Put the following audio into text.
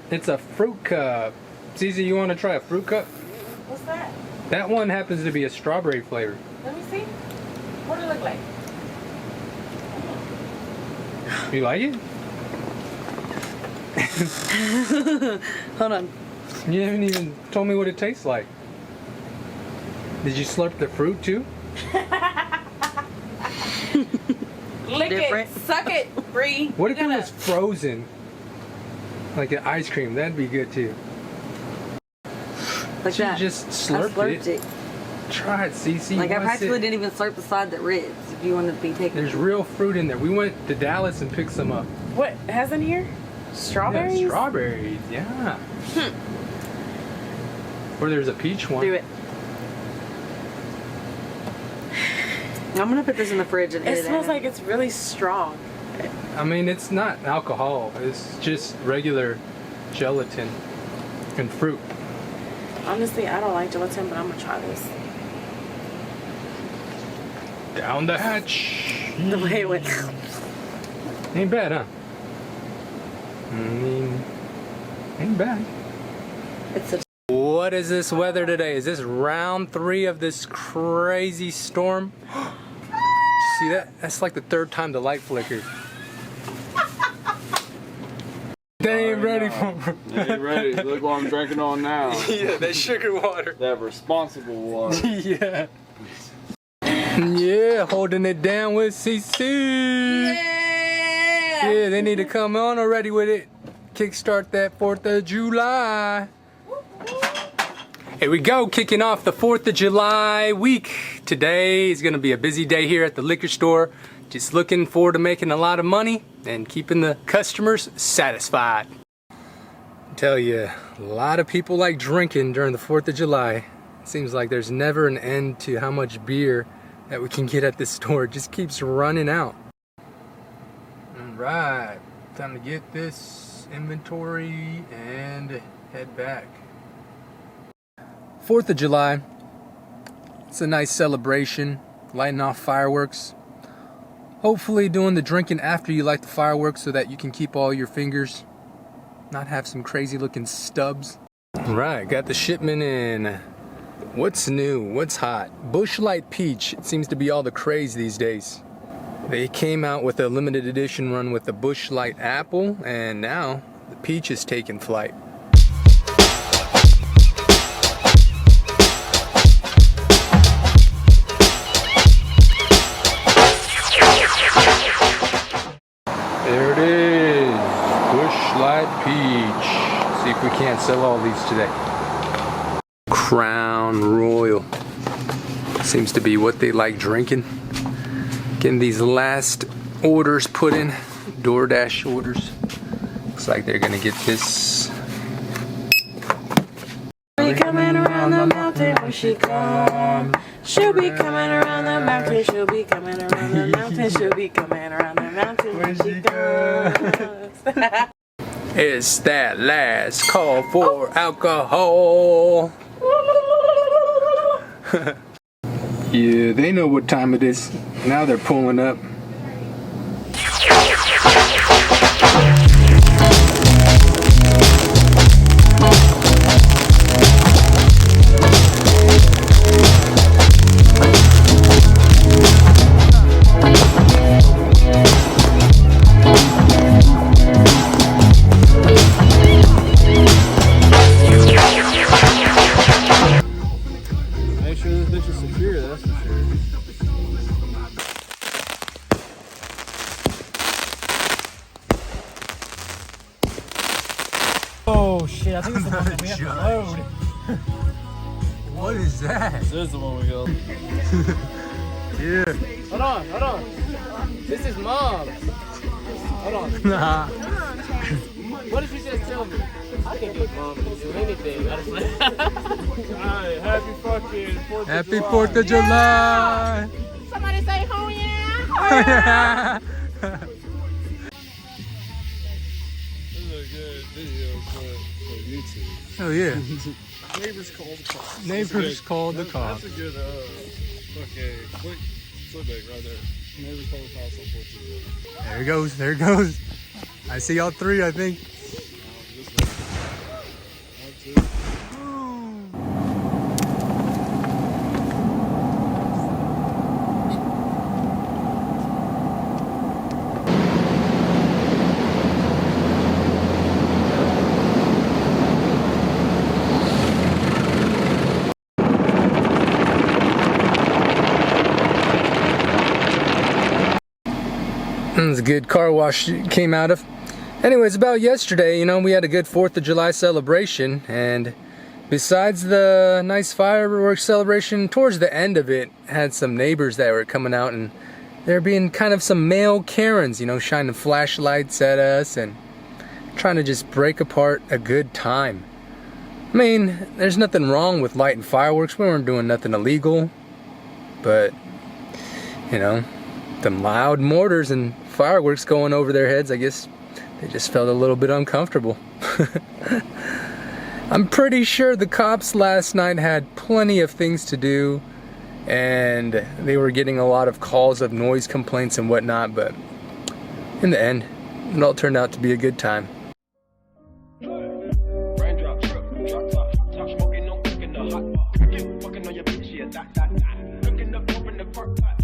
It's a fruit cup. Cece, you want to try a fruit cup? What's that? That one happens to be a strawberry flavor. Let me see. What does it look like? You like it? Hold on. You haven't even told me what it tastes like. Did you slurp the fruit too? Lick Different. it. Suck it, Bree. What if it was frozen? Like an ice cream, that'd be good too. Like You that. just I slurped slurped it. Try it, Cece. Like I What's practically it? didn't even slurp the side that ribs. If you wanted to be taking. There's real fruit in there. We went to Dallas and picked some up. What has in here? Strawberries? Yeah, strawberries, yeah. Or there's a peach one. Do it. I'm gonna put this in the fridge and It smells like it's really strong. I mean, it's not alcohol. It's just regular gelatin and fruit. Honestly, I don't like gelatin, but I'm gonna try this. Down the hatch. the way it went. Ain't bad, huh? I mean, ain't bad. It's a What is this weather today? Is this round 3 of this crazy storm? See that? That's like the 3rd time the light flickered. They ain't ready for They ain't ready. Look what I'm drinking on now. Yeah, that sugar water. That responsible water. Yeah. Yeah, holding it down with CC. Yeah, they need to come on already with it. Kickstart that 4th of July. Here we go, kicking off the 4th of July week. Today is gonna be a busy day here at the liquor store. Just looking forward to making a lot of money and keeping the customers satisfied. I tell you, a lot of people like drinking during the 4th of July. It seems like there's never an end to how much beer that we can get at this store. It just keeps running out. All right, time to get this inventory and head back. 4th of July, it's a nice celebration, lighting off fireworks. Hopefully doing the drinking after you light the fireworks so that you can keep all your fingers, not have some crazy looking stubs. All right, got the shipment in. What's new? What's hot? Busch Light Peach. It seems to be all the craze these days. They came out with a limited edition run with the Busch Light Apple, and now the peach is taking flight. There it is, Busch Light Peach. See if we can't sell all these today. Crown Royal. Seems to be what they like drinking. Getting these last orders put in, DoorDash orders. Looks like they're gonna get this. She'll be coming around the mountain when she comes. She'll be coming around the mountain. She'll be coming around the mountain. She'll be coming around the mountain when she comes. It's that last call for alcohol. Yeah, they know what time it is. Now they're pulling up. Make sure this bitch is secure, that's for sure. Oh shit, I think it's the one that we have to load. What is that? This is the one we got. Yeah. Hold on. This is mom. Hold on. Nah. What did you just tell me? I can get mom to do anything. Alright, happy fucking 4th of Happy July. 4th of July. Somebody say, "Oh yeah." This is a good video for YouTube. Oh yeah. Neighbors call the cops. Neighbors called the cops. That's a good fucking clickbait right there. Neighbors call the cops on 4th of July. There it goes. There it goes. I see all 3, I think. Just It was a good car wash it came out of. Anyways, about yesterday, you know, we had a good 4th of July celebration, and besides the nice fireworks celebration, towards the end of it, had some neighbors that were coming out, and they're being kind of some male Karens, you know, shining flashlights at us and trying to just break apart a good time. I mean, there's nothing wrong with lighting fireworks. We weren't doing nothing illegal, but, you know, them loud mortars and fireworks going over their heads, I guess they just felt a little bit uncomfortable. I'm pretty sure the cops last night had plenty of things to do, and they were getting a lot of calls of noise complaints and whatnot, but in the end, it all turned out to be a good time. Raindrop, drop top, top smoking, no cooking the hot pot. Fucking on your bitch, yeah, that. Cooking up, open the park pot.